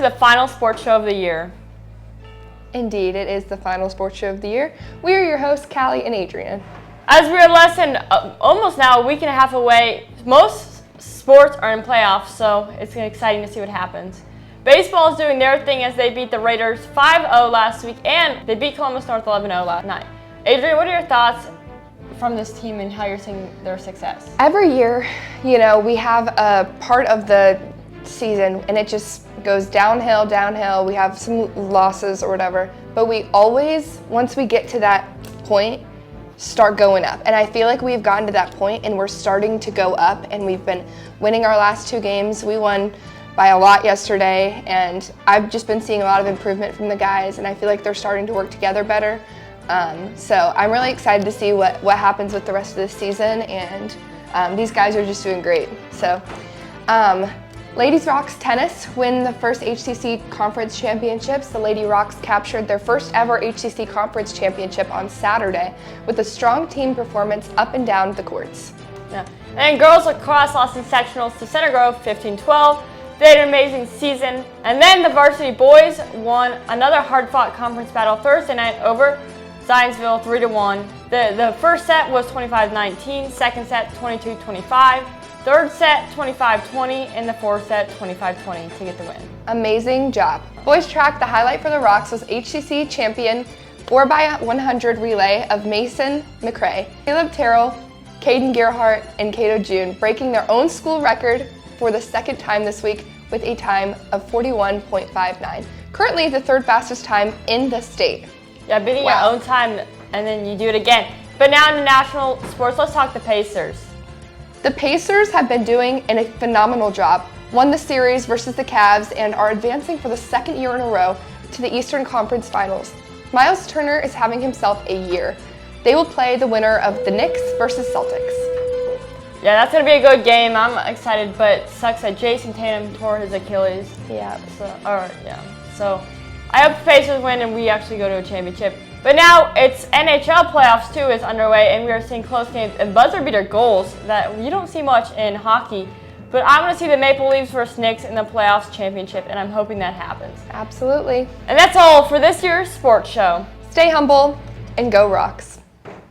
to the final sports show of the year. Indeed, it is the final sports show of the year. We are your hosts, Callie and Adrian. As we are less than almost now a week and a half away, most sports are in playoffs, so it's exciting to see what happens. Baseball is doing their thing as they beat the Raiders 5-0 last week, and they beat Columbus North 11-0 last night. Adrian, what are your thoughts from this team and how you're seeing their success? Every year, we have a part of the season and it just goes downhill. We have some losses or whatever, but we always, once we get to that point, start going up. And I feel like we've gotten to that point and we're starting to go up, and we've been winning our last 2 games. We won by a lot yesterday, and I've just been seeing a lot of improvement from the guys, and I feel like they're starting to work together better. So I'm really excited to see what happens with the rest of the season, and these guys are just doing great. So Ladies Rocks Tennis win the first HCC Conference Championships. The Lady Rocks captured their first ever HCC Conference Championship on Saturday with a strong team performance up and down the courts. Yeah. And girls lacrosse lost in sectionals to Center Grove 15-12. They had an amazing season. And then the varsity boys won another hard-fought conference battle Thursday night over Zionsville 3-1. The first set was 25-19, second set 22-25. Third set, 25-20, and the fourth set, 25-20 to get the win. Amazing job. Boys track, the highlight for the Rocks was HCC champion 4x100 relay of Mason McCray, Caleb Terrell, Caden Gerhart, and Cato June, breaking their own school record for the second time this week with a time of 41.59. Currently the third fastest time in the state. Yeah, beating your own time, and then you do it again. But now in the national sports, let's talk the Pacers. The Pacers have been doing a phenomenal job, won the series versus the Cavs, and are advancing for the second year in a row to the Eastern Conference Finals. Miles Turner is having himself a year. They will play the winner of the Knicks versus Celtics. Yeah, that's going to be a good game. I'm excited, but it sucks that Jason Tatum tore his Achilles. Yeah. So I hope the Pacers win and we actually go to a championship. But now it's NHL playoffs too is underway, and we are seeing close games and buzzer beater goals that you don't see much in hockey. But I want to see the Maple Leafs versus Knicks in the playoffs championship, and I'm hoping that happens. Absolutely. And that's all for this year's sports show. Stay humble and go Rocks.